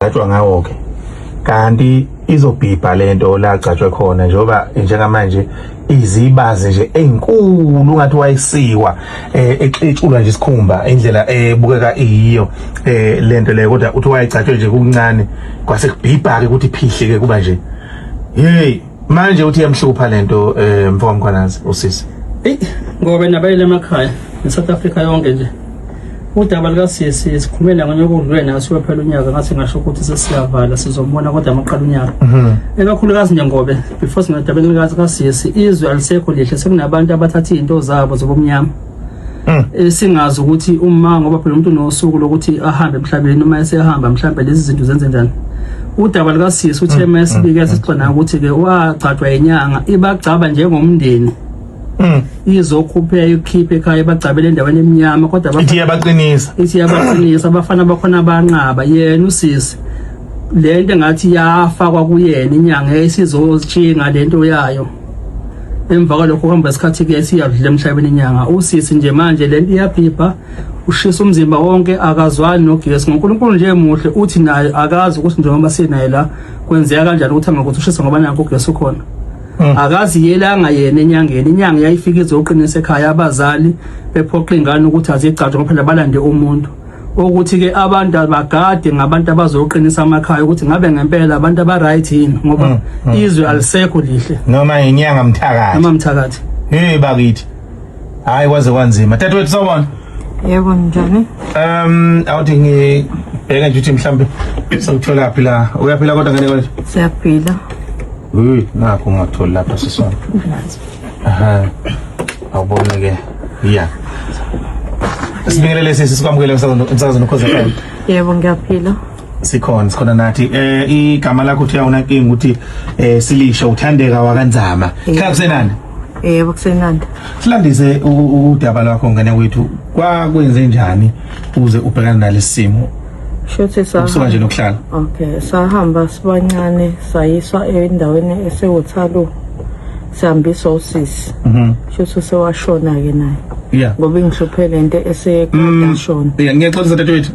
Atshwa ngawo ke. Kanti izobhibha lento la gcatshwe khona njengoba njengamanje izibazi nje enkulu ngathi wayisiwa exulwa nje isikhumba indlela ebukeka iyiyo lento le kodwa uthi wayigcatshwe nje kuncane kwase kubhibha ke ukuthi phihle ke kuba nje hey manje uthi yamhlupha lento mfowami Khwanazi usisi ngoba nabayile emakhaya eSouth Africa yonke nje udaba likasisi sikhulumela ngonyokudlule naso phela unyaka ngathi ngasho ukuthi sesiyavala sizobona kodwa amaqala unyaka ekakhulukazi nje ngobe before singadabeni likasisi izwe alisekho lihle sekunabantu abathatha izinto zabo zobumnyama singazi ukuthi uma ngoba phela umuntu nosuku lokuthi ahambe emhlabeni noma esehamba mhlambe lezi zinto zenze njani udaba likasisi uthe masibike sixona ukuthi ke wagcatshwa inyanga ibagcaba njengomndeni izokhupha ikhiphe ekhaya bagcabele endaweni eminyama kodwa ithi yabaqinisa abafana bakhona abanqaba yena usisi lento engathi yafakwa kuyena inyanga esizozitshinga lento yayo emva kwalokho kuhamba isikhathi ke siyadlula emhlabeni inyanga usisi nje manje lento iyabhibha ushisa umzimba wonke akazwani nogesi ngoNkulunkulu nje emuhle uthi naye akazi ukuthi njengoba sinaye la kwenzeka kanjani ukuthi angakuthi ushisa ngoba nanku ugesi ukhona akazi yelanga yena enyangeni inyanga yayifika izoqinisa ekhaya abazali bephoqa ingane ukuthi azigcatshwe ngoba phela balande umuntu ukuthi ke abantu abagade ngabantu abazoqinisa amakhaya ukuthi ngabe ngempela abantu aba right yini ngoba izwe alisekho lihle noma inyanga mthakathi hey bakithi hayi kwaze kwanzima dadewethu sawubona yebo njani awuthi ngibheka nje ukuthi mhlambe sawuthola phi la uyaphila kodwa ngene kwethu siyaphila nakho ngathola lapha sisona awubona ke yeah sibingelele sikwamukele umsakazo nokhoza FM yebo ngiyaphila sikhona nathi igama lakho uthi awuna inkingi ukuthi silisha uthandeka wakanzama khaya kusenani yebo kusenandi silandise udaba lwakho ngane kwethu kwakwenze njani uze ubhekana nalesimo shothi usuka nje nokuhlala okay sahamba sibancane sayiswa endaweni esewuthalo sihambiswa usisi shothi sewashona ke naye yeah ngoba ngihluphele into esekashona ngiyexolisa dadewethu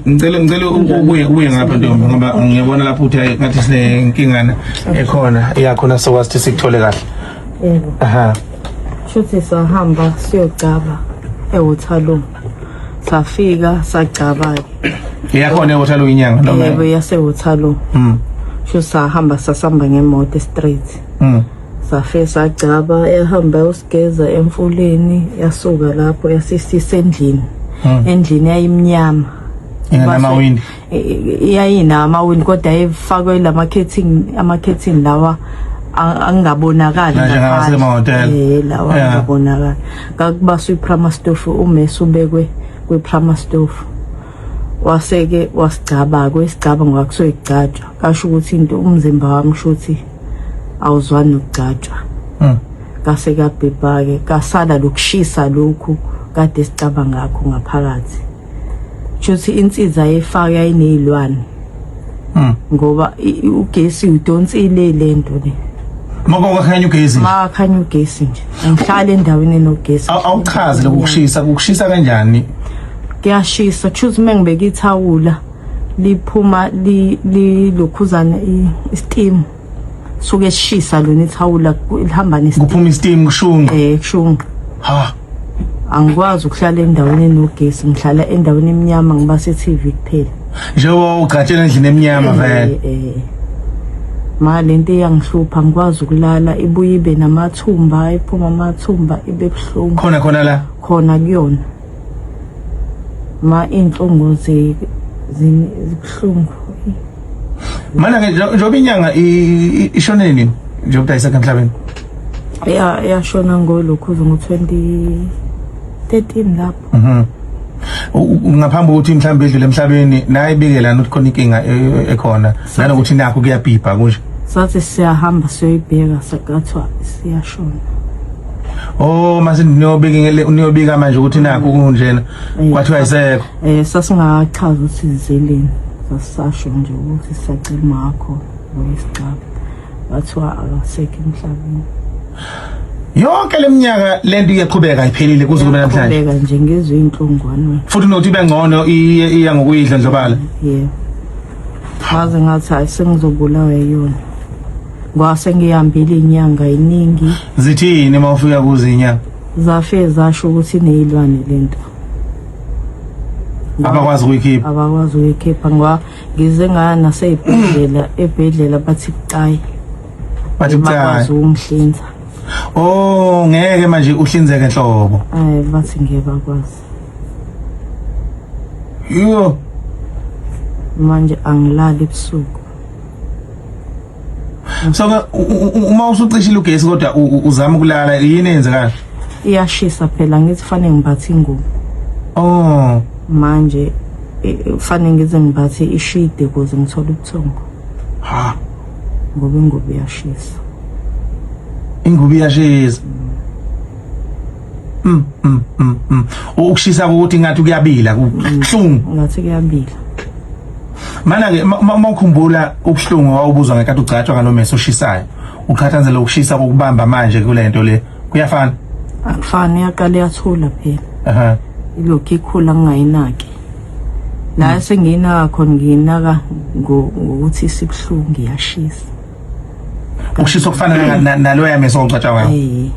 ngicela ubuye ngapha ntombi ngoba ngiyabona lapho uthi ngathi sinenkingana ekhona iyakhona sokwazi sikuthole kahle yebo shothi sahamba siyogcaba ewuthalo safika sagcaba iyakhona ewuthalo inyanga noma yebo yasewuthalo sho sahamba sasamba ngemoto straight safika sagcaba ehamba usigeza emfuleni yasuka lapho yasisisa endlini yayimnyama amawindi yayina amawindi kodwa efakwe ama-curtain lawa angabonakali lawa angabonakali kakubaswa iprama stove umesi ubekwe kwiprama stove waseke wasigcaba kwesigcaba ngoba kusoyigcatshwa kasho ukuthi into umzimba wami shuthi awuzwani nokugcatshwa kase kabhibha ke kasala lokushisa lokhu kade sicaba ngakho ngaphakathi shuthi insizwa yefaka yayinezilwane ngoba ugesi udonsile lento le makhanya ugesi nje ngihlala endaweni enogesi awuchaze ukushisa kanjani kuyashisa choose mengibeka ithawula liphuma lilokhuzana isteam suke sishisa lona ithawula lihamba nesteam kuphuma isteam kushunga kushunga ha angikwazi ukuhlala endaweni enogesi ngihlala endaweni eminyama ngiba se-TV kuphela njengoba ugcatshela endlini eminyama vele lento iyangihlupha ngikwazi ukulala ibuye ibe namathumba iphuma amathumba ibe buhlungu khona la khona kuyona inhlungu zibuhlungu mana ke njoba inyanga ishone nini njengoba ayisakho emhlabeni yashona ngolokhuzo ngo-2013 lapho ngaphambi ukuthi mhlawumbe edlule emhlabeni naye ibikelela ukuthi khona inkinga ekhona nanokuthi nakho kuyabhibha kusho sathi siyahamba siyoyibheka sakathiwa siyashona mase niyobika manje ukuthi nakho kunjena kwathiwa ayisekho sasingachaza ukuthi zizeleni sasasho nje ukuthi sisacela makho noyisicaba bathiwa akasekho emhlabeni yonke leminyaka lento iyaqhubeka ayiphelile kuze kube namhlanje iyaqhubeka nje ngezwe inhlungwane futhi nothi bengcono iya ngokuyidla ndlobala yeah ngaze ngathi hayi sengizobulawa yiyona ngwase ngihambile inyanga eningi zithini mawufika kuzinyanga zafike zasho ukuthi ineyilwane lento abakwazi ukuyikhipha ngoba ngize ngana ebhedlela bathi kucayi bakwazi ungihlinza oh ngeke manje uhlinzeke enhlobo bathi ngeke bakwazi yo manje angilali ebusuku so uma usucishile ugesi kodwa uzama ukulala yini enzekala iyashisa phela ngithi fanele ngibathe ingubo oh manje fanele ngize ngibathe ishide ukuze ngithole ubuthongo ha ngoba ingubo iyashisa ukushisa ukuthi ngathi kuyabila kuhlungu ngathi kuyabila mana ke mawukhumbula ubuhlungu wawubuzwa ngekade ugcatshwa ngalomeso oshisayo ukhathanzela ukushisa kokubamba manje kule nto le kuyafana akufani yaqala yathula phela ilokhu ikhula ngingayinaki la sengiyinaka khona ngiyinaka ngokuthi sibuhlungu iyashisa ukushisa okufana nalo yameso ogcatshwa ngayo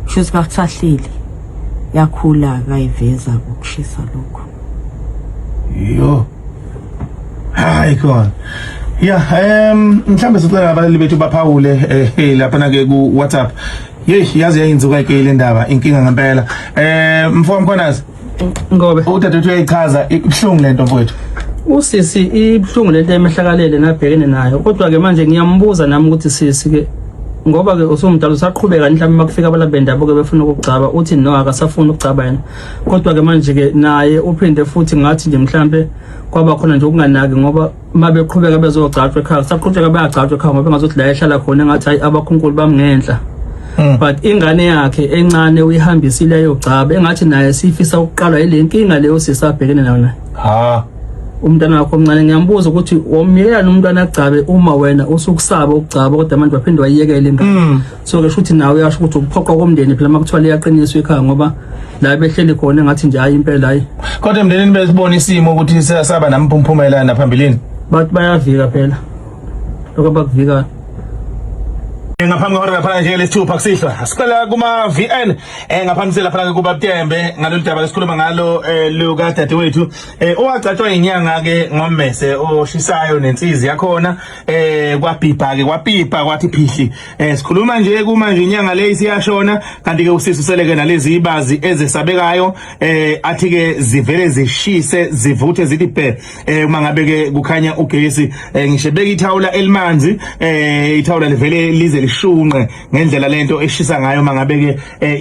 shuthi kakusahlile yakhula kayiveza ukushisa lokho yo hayi khona mhlambe sicela abalali bethu baphawule lapha na ke ku WhatsApp yazi yayinzuka ke le ndaba inkinga ngempela mfowethu Mkhonazi ngobe udadewethu uyayichaza ibhlungu lento mfowethu usisi ibhlungu lento emehlakalele nabhekene nayo kodwa ke manje ngiyambuza nami ukuthi sisi ke ngoba ke usumdala usaqhubeka mhlawumbe makufika abalabendabo ke befuna ukugcaba uthi no akasafuna ukugcaba yena kodwa ke manje ke naye uphinde futhi ngathi nje mhlawumbe kwaba khona nje ukunganaki ngoba mabeqhubeka bezogcatshwa ekhaya saqhubeka bayagcatshwa ekhaya ngoba engazothi la ehlala khona ngathi hayi abakhunkulu bamngenhla but ingane yakhe encane uyihambisile yogcaba engathi naye sifisa ukuqalwa ile nkinga leyo sisabhekene nayo naye umntana wakho omncane ngiyambuza ukuthi womyela nomntwana agcabe uma wena usukusaba ukugcaba kodwa manje waphinde wayiyekela ingane so ke futhi nawe uyasho ukuthi ukuphoqa komndeni phela makuthiwa liyaqiniswa ekhaya ngoba la behleli khona engathi nje hayi impela hayi kodwa emndenini besibona isimo ukuthi siyasaba namphumela naphambilini bathi bayavika phela lokho bakuvika ngaphambi kwehora lapha nje lesithupha kusihlwa sicela kuma VN ngaphambi lapha kuba Butembe ngalolu daba lesikhuluma ngalo luka dadewethu owagcatshwa inyanga ke ngommese oshisayo nensizi yakhona kwabhibha ke kwapipa kwathi phihli sikhuluma nje kuma nje inyanga le isiyashona kanti ke usisi useleke nalezi ibazi ezesabekayo athi ke zivele zishise zivuthe zithi bhe uma ngabe ke kukhanya ugesi ngisho beka ithawula elimanzi ithawula livele lize lishunqe ngendlela lento eshisa ngayo mangabe ke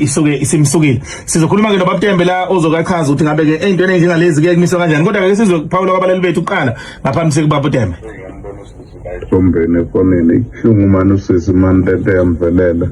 isuke isimsukile sizokhuluma ke noBaba Butembe la ozokachaza ukuthi ngabe ke entweni enjengalezi ke kumiswa kanjani kodwa ke sizophawula kwabalali bethu uqala ngaphambi sekuBaba Butembe Sombene efonini ihlungu manje usisi Mantete yamvelela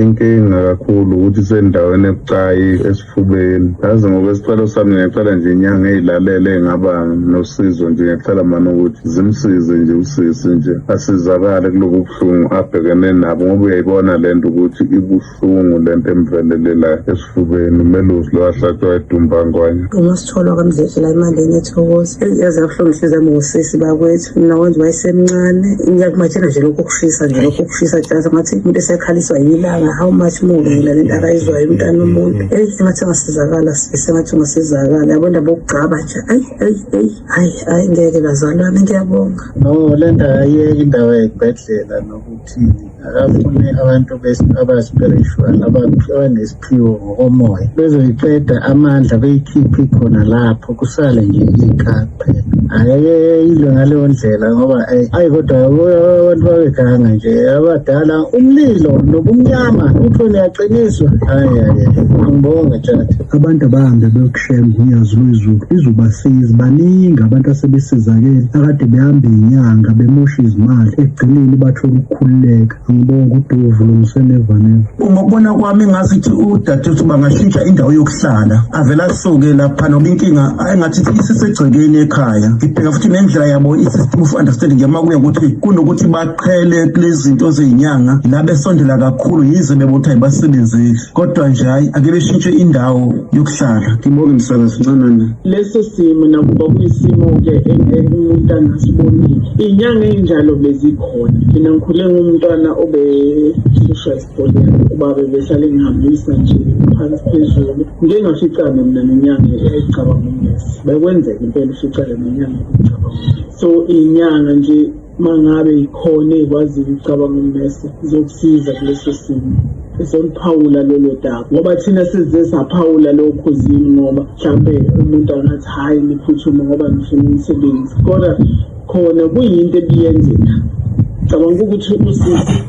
inkinga kakhulu ukuthi sendaweni ebucayi esifubeni yazi ngokwesicelo sami ngiyacela nje inyanga ezilalele engaba nosizo nje ngiyacela manje ukuthi zimsize nje usisi nje asizakale kuloko buhlungu abhekene nabo ngoba uyayibona lento ukuthi ibuhlungu lento emvelelela esifubeni umelusi lo ahlatshwa edumbangwanya uma sithola kamdledlela imali ethokoza yazi kabuhlungu hliziyo ngosisi bakwethu mina wenza wayesemncane ngiyakumatshela nje lokho kushisa nje lokho kushisa jaza ngathi umuntu esekhaliswa yilanga how much more ngila lento akayizwayo umntana nomuntu engathi ngasizakala sengathi ngasizakala yabo ndaba okugcaba nje hayi ngeke lazalwane ngiyabonga no lento ayiyeki indawo ekubhedlela nokuthi akafune abantu abaspiritual abanesiphiwo ngokomoya bezoyiqeda amandla beyikhiphi khona lapho kusale nje ikhaya kuphela ayiyilo ngaleyo ndlela ngoba kodwa abantu babeganga nje abadala umlilo nobumnyama uthoni yaqiniswa ngibonga tjati abantu abahambe beyokushemba uyazi lwezulu izobasiza baningi abantu asebesizakele akade behamba inyanga bemosha izimali egcineni bathola ukukhululeka ngibonga uDuvu lomsenevaneva ngokubona kwami ngazithi udadewethu bangashintsha indawo yokuhlala avela suke lapha noma inkinga engathi isisegcekeni ekhaya ngibheka futhi nendlela yabo i-system of understanding yamakuya ukuthi kunokuthi baqhele kulezi zinto zeyinyanga la besondela kakhulu yize bebothi ayibasebenzeli kodwa nje hayi ake beshintshe indawo yokuhlala. Ngibonge msakazi Ncanane. Leso simo nakuba kuyisimo-ke umuntu angasibonile iy'nyanga ey'njalo bezikhona. Mina ngikhule ngumntwana obe-social esikoleni ubaba behlale ngihambisa nje phansi phezulu ngike ngaficane mina nenyanga eyayicabanga ummesi bekwenzeka impela uficane nenyanga eyayicabanga ummesi. So iy'nyanga nje mangabe ikhona ey'kwaziyo ukucabanga ummesi zokusiza kuleso simo esoliphawula lolo daba ngoba thina size saphawula lokho zini ngoba mhlawumbe umuntu angathi hhayi niphuthuma ngoba ngifuna umsebenzi kodwa khona kuyinto ebiyenzeka. Cabanga ukuthi usisi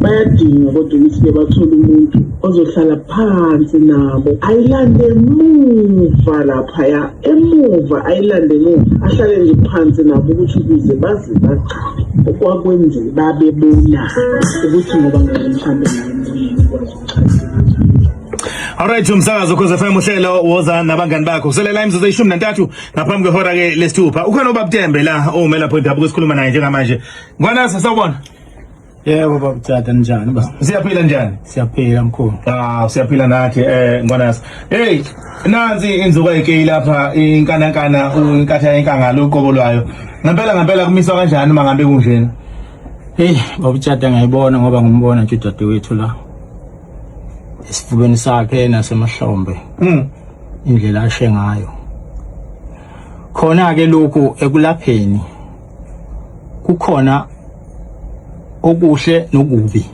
bayadinga kodwa ukuthi-ke bathole umuntu ozohlala phansi nabo ayilande emuva laphaya emuva ayilande emuva ahlale nje phansi nabo ukuthi ukuze baze baqale okwakwenzeka babebona ukuthi ngoba mhlawumbe kwazi ukuchazela. Alright, umsakazo Khoza FM uhlelo woza nabangani bakho. Kuselela imzuzu eyi-13 ngaphambi kwehora ke lesithupha. Ukhona ubaba Tembe la omela point apho kusikhuluma naye njengamanje. Ngwanasa sawubona? Yebo baba Tata njani baba? Siyaphila njani? Siyaphila mkhulu. Siyaphila nathi ngwanasa. Hey, nansi inzuka yeke lapha inkanankana unkatha inkangalo uqobolwayo. Ngempela kumiswa kanjani mangabe kunjena? Hey, baba Tata ngiyibona ngoba ngumbona nje udadewethu la. Esifubeni sakhe nasemahlombe. Indlela ashe ngayo. Khona ke lokhu ekulapheni kukhona okuhle nokubi.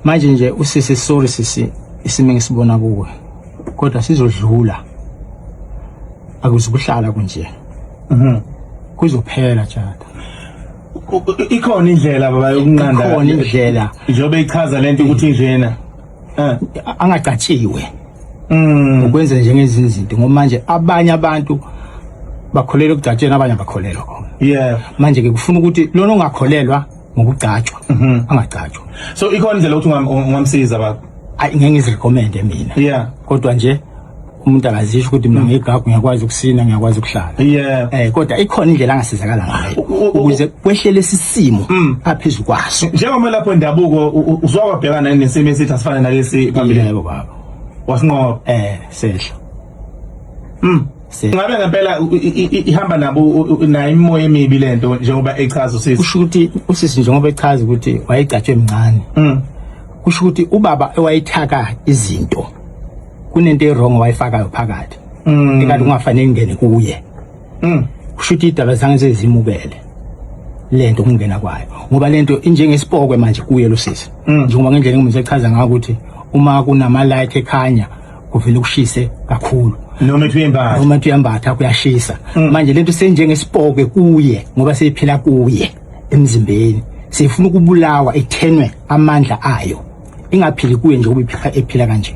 Manje nje usisi sorry sisi isimo ngisibona kuwe. Kodwa sizodlula. Akuzukuhlala kunje. Kuzophela Tata. Ikhona indlela baba yokunqanda. Ikhona indlela. Njobe ichaza lento ukuthi njena. Angacatshiwe. Ukwenza njengezinye izinto ngoba manje abanye abantu bakholelwa ukujatshena abanye abakholelwa khona. Yeah. Manje ke kufuna ukuthi lona ongakholelwa ngokugcatshwa angagcatshwa. So ikhona indlela ukuthi ungamsiza baba. Ayi ngeke ngizirecommend mina. Yeah. Kodwa nje umuntu akazisho ukuthi mina ngegagu ngiyakwazi ukusina ngiyakwazi ukuhlala. Yeah. Kodwa ikhona indlela angasizakala ngayo ukuze kwehlele isimo aphezulu kwaso. Njengoba lapho indabuko uzwababhekana nesimo esithi asifana nalesi phambili. Yebo baba. Wasinqoba sehla. Ngabe ngempela ihamba nabo nayo imoya emibi lento njengoba echaza usisi. Kusho ukuthi usisi njengoba echaza ukuthi wayegcatshwe emncane. Kusho ukuthi ubaba ewayithaka izinto kunento errong wayifakayo phakathi. Ekade kungafanele ingene kuye. Kusho ukuthi idaba zange sezimukele lento kungena kwayo ngoba lento injengesipokwe manje kuye lo sisi. Njengoba ngendlela engimze echaza ngayo ukuthi uma kunama light ekhanya kuvela ukushise kakhulu. Noma uyambatha kuyashisa. Manje lento senjengesipokwe kuye ngoba seyiphila kuye emzimbeni. Sifuna ukubulawa ethenwe amandla ayo. Ingaphili kuye nje kuba ephila kanje.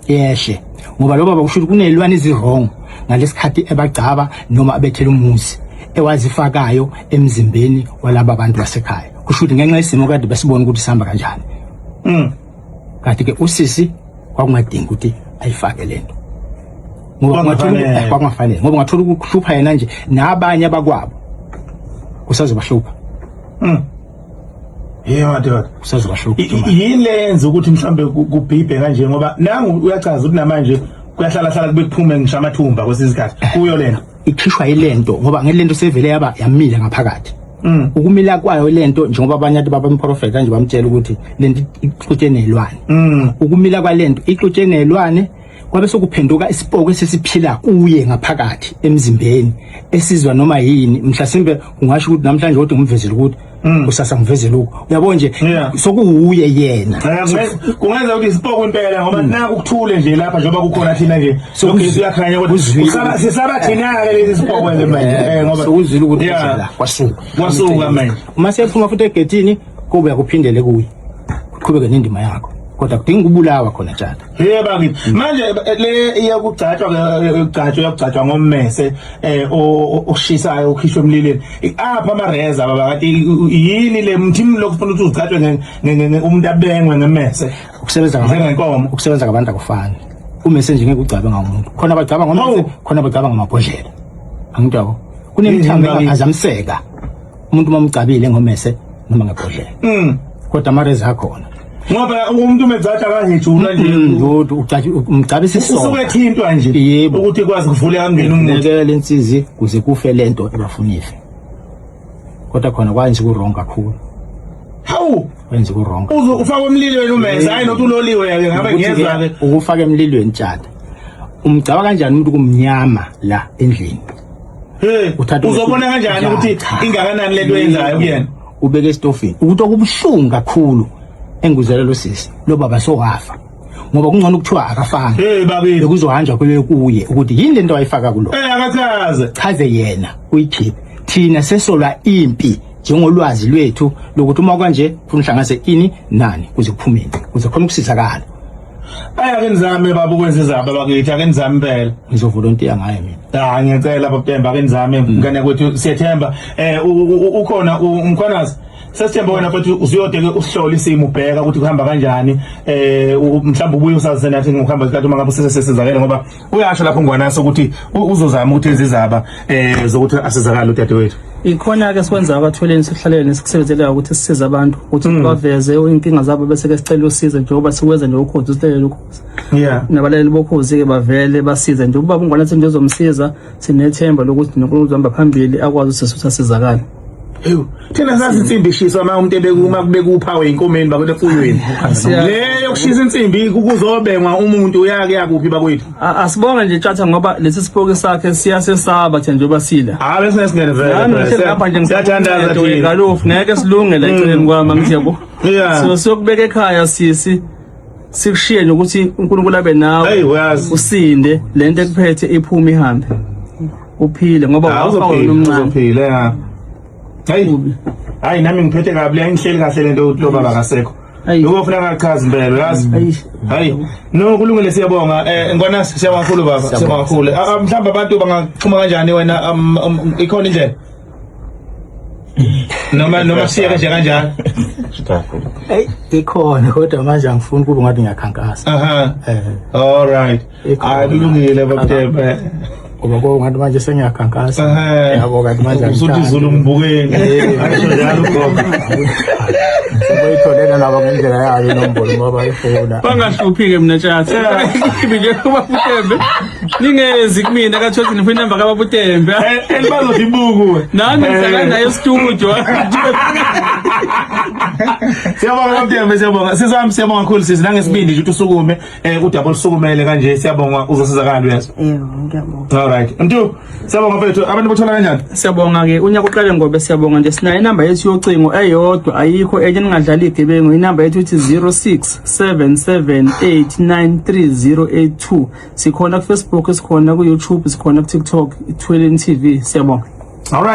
Yeshe. Ngoba lo baba kusho ukuthi kunelwane ezirong ngalesikhathi ebagcaba noma abethela umuzi ewazifakayo emzimbeni walaba abantu basekhaya. Kusho ukuthi ngenxa yesimo kade basibona ukuthi sihamba kanjani. Kanti ke usisi kwakungadingi ukuthi ayifake lento. Ngoba kwakungafanele ngoba ngathola ukuhlupha yena nje nabanye abakwabo kusazobahlupa. Yebo madoda kusazobahlupa. Yini lenza ukuthi mhlambe kubhibhe kanje ngoba nangu uyachaza ukuthi namanje kuyahlala kube kuphume ngisho amathumba kwesisikhathi kuyo lento ikhishwa yilento ngoba ngelento sevele yamila ngaphakathi. Ukumila kwayo lento njengoba abanye abantu babamprofeta kanje bamtshela ukuthi lento ixutshe nelwane. Ukumila kwalento ixutshe nelwane kwabe sokuphenduka isipoko esesiphila kuye ngaphakathi emzimbeni esizwa noma yini mhlasimbe kungasho ukuthi namhlanje kodwa ngumvezela ukuthi kusasa ngivezela lokho uyabona nje sokuuye yena kungenza ukuthi isipoko impela ngoba naku ukuthule nje lapha njengoba kukhona thina nje sogesi uyakhanya ukuthi sisaba thina ke lezi sipoko nje manje ngoba sokuzwile ukuthi la kwasuka manje uma sephuma futhi egedini kube yakuphindele kuye uqhubeke nendima yakho kodwa kudinga ubulawa khona Tata. Yebo bakithi manje le iyakugcatshwa ngommese oshisayo ukhishwe emlileni apha amareza baba kanti yini le mthini lokufuna ukuthi ugcatshwe umuntu abengwe ngemmese ukusebenza ngenkomo ukusebenza ngabantu akufani ummese nje ngeke ugcabe ngaumuntu khona abagcaba ngommese khona abagcaba ngamabhodlela angidwako kunemithambo engaphazamiseka umuntu mamgcabile ngomese noma ngebhodlela kodwa amarezi akhona ngoba umuntu umezatha kangijula nje umgcabe usukwethintwa nje ukuthi kwazi kuvule angena umuntu ngeke lensizi kuze kufe lento ebafunife kodwa khona kwenza kurong kakhulu hawu kwenza kurong ufaka emlilweni umeza hayi nothi uloliwe yake ngabe ngiyezwa ke ukufaka emlilweni tshata umgcaba kanjani umuntu kumnyama la endlini uzobona kanjani ukuthi ingakanani lento yenzayo kuyena ubeke estofini ukuthi okubuhlungu kakhulu engikuzelelo sisi lo baba sokafa ngoba kungcono ukuthiwa akafanga bakithi kuzohanjwa kuye ukuthi yini lento ayifaka kulo akachaze chaze yena uyikhiphe thina sesolwa impi njengolwazi lwethu lokuthi uma kanje kufuna uhlangase ini nani kuze kuphumeni kuze khona ukusizakala ake nizame baba ukwenza izaba bakithi ake nizame impela ngizovolontiya ngaye mina ngiyacela baba Temba ake nizame ngane kwethu siyethemba ukhona umkhwanazi sesithemba wena futhi usiyode ke usihlola isimo ubheka ukuthi kuhamba kanjani mhlawumbe ubuye usazi nathi ngokuhamba isikhathi uma ngabe sesizakele ngoba uyasho lapho ngwanaso ukuthi uzozama ukuthi enze izaba zokuthi asizakale udadewethu ikhona ke sikwenza abatholeni sihlalene sikusebenzela ukuthi sisize abantu ukuthi baveze inkinga zabo bese ke sicela usizo njengoba sikwenza nje ukhozi usicela ukhozi nabaleli bokhozi ke bavele basize nje ubaba ungwana sethi ngizomsiza sinethemba lokuthi nokuzohamba phambili akwazi ukuthi asizakale thina sazi insimbi ishiswa uma umuntu ebekuma kubekuphawe inkomeni bakwethu efuyweni leyo kushisa insimbi kuzobengwa umuntu uyake yakuphi bakwethu asibonga nje tjatha ngoba lesi sipoke sakhe siyasesaba nje njengoba sila bese singene vele lapha nje ngiyathandaza nje ngalofu ngeke silunge la eceleni kwami ngiyabo so sokubeka ekhaya sisi sikushiye ukuthi uNkulunkulu abe nawe usinde lento ekuphethe iphuma ihambe uphile ngoba wafa nomncane uzophila hayi nami ngiphethe kabi ayihleli kahle lento lo baba kasekho ukufuna ngachaza impela yazi hayi no kulungile siyabonga ngwana siyabonga kakhulu baba siyabonga kakhulu mhlawumbe abantu bangaxhuma kanjani wena ikhona indlela noma siya kanjani ikhona kodwa manje angifuni kube ngathi ngiyakhankasa all right kulungile baba Temba ngoba ngathi manje sengiyakhankasa yabo kanti manje usuthi izulu mbukeni asho njalo gogo bayitholela nabo ngendlela yayo nombolo ngoba ifuna bangahluphi ke mina tjatha nje kuba Tembe ningezi kumina kathothi nifuna inamba kaBaba Tembe elibazothi ibuku nami ngisakanda e-studio siyabonga baba Tembe siyabonga siyabonga kakhulu sisi nangesibindi nje ukuthi usukume udaba olusukumele kanje siyabonga uzosizakala uyazi ngiyabonga alright mntu siyabonga mfethu abantu bothola kanjani siyabonga ke unyaka uqale ngobe siyabonga nje sinayo inamba yethu yocingo eyodwa ayikho enye ningadlali igebengu inamba yethu ithi 0677893082 sikhona ku Facebook sikhona ku YouTube sikhona ku TikTok iTwilling TV siyabonga. All right.